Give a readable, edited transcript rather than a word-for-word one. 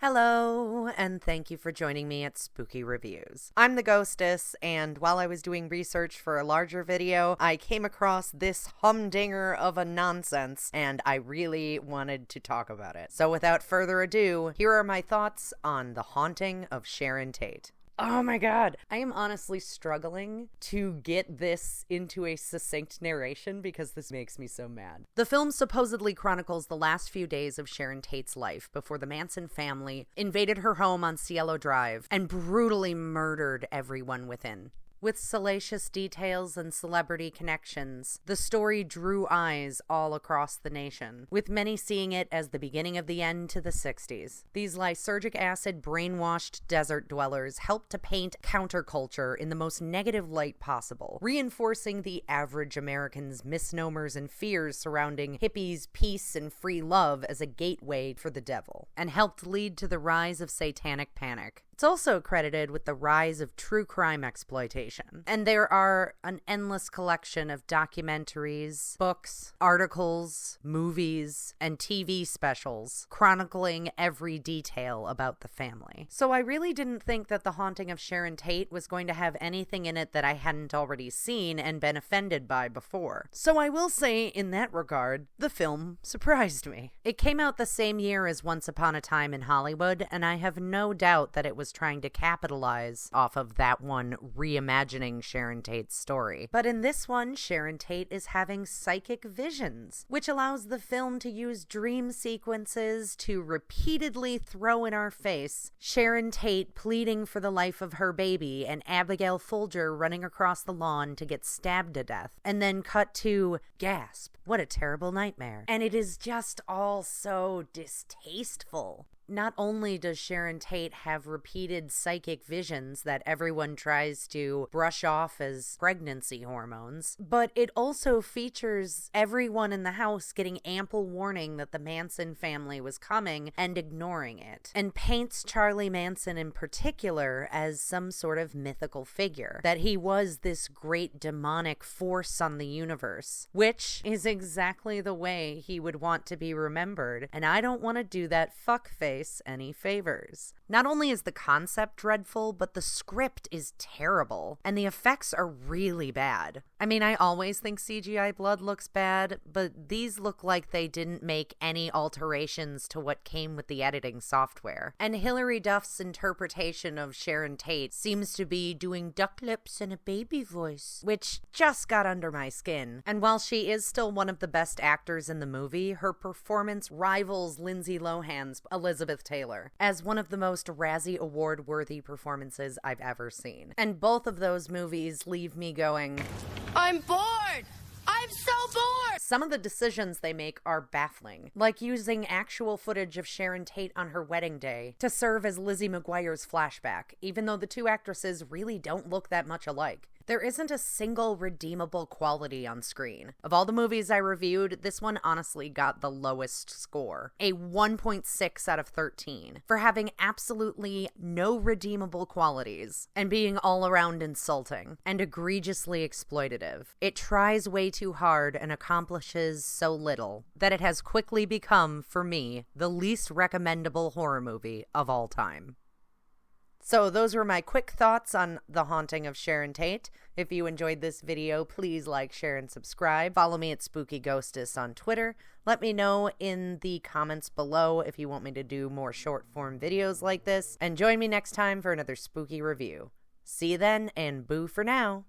Hello, and thank you for joining me at Spooky Reviews. I'm the Ghostess, and while I was doing research for a larger video, I came across this humdinger of a nonsense, and I really wanted to talk about it. So without further ado, here are my thoughts on The Haunting of Sharon Tate. Oh my god. I am honestly struggling to get this into a succinct narration because this makes me so mad. The film supposedly chronicles the last few days of Sharon Tate's life before the Manson family invaded her home on Cielo Drive and brutally murdered everyone within. With salacious details and celebrity connections, the story drew eyes all across the nation, with many seeing it as the beginning of the end to the 60s. These lysergic acid brainwashed desert dwellers helped to paint counterculture in the most negative light possible, reinforcing the average American's misnomers and fears surrounding hippies, peace, and free love as a gateway for the devil, and helped lead to the rise of satanic panic. It's also credited with the rise of true crime exploitation. And there are an endless collection of documentaries, books, articles, movies, and TV specials chronicling every detail about the family. So I really didn't think that The Haunting of Sharon Tate was going to have anything in it that I hadn't already seen and been offended by before. So I will say, in that regard, the film surprised me. It came out the same year as Once Upon a Time in Hollywood, and I have no doubt that it was trying to capitalize off of that one reimagining Sharon Tate's story. But in this one, Sharon Tate is having psychic visions, which allows the film to use dream sequences to repeatedly throw in our face Sharon Tate pleading for the life of her baby and Abigail Folger running across the lawn to get stabbed to death, and then cut to gasp, what a terrible nightmare. And it is just all so distasteful. Not only does Sharon Tate have repeated psychic visions that everyone tries to brush off as pregnancy hormones, but it also features everyone in the house getting ample warning that the Manson family was coming and ignoring it, and paints Charlie Manson in particular as some sort of mythical figure, that he was this great demonic force on the universe, which is exactly the way he would want to be remembered, and I don't want to do that fuckface any favors. Not only is the concept dreadful, but the script is terrible, and the effects are really bad. I mean, I always think CGI blood looks bad, but these look like they didn't make any alterations to what came with the editing software. And Hilary Duff's interpretation of Sharon Tate seems to be doing duck lips and a baby voice, which just got under my skin. And while she is still one of the best actors in the movie, her performance rivals Lindsay Lohan's Elizabeth Taylor as one of the most Razzie Award-worthy performances I've ever seen. And both of those movies leave me going, I'm bored! I'm so bored! Some of the decisions they make are baffling, like using actual footage of Sharon Tate on her wedding day to serve as Lizzie McGuire's flashback, even though the two actresses really don't look that much alike. There isn't a single redeemable quality on screen. Of all the movies I reviewed, this one honestly got the lowest score, a 1.6 out of 13, for having absolutely no redeemable qualities and being all around insulting and egregiously exploitative. It tries way too hard and accomplishes so little that it has quickly become, for me, the least recommendable horror movie of all time. So those were my quick thoughts on The Haunting of Sharon Tate. If you enjoyed this video, please like, share, and subscribe. Follow me at Spooky Ghostess on Twitter. Let me know in the comments below if you want me to do more short-form videos like this. And join me next time for another spooky review. See you then, and boo for now.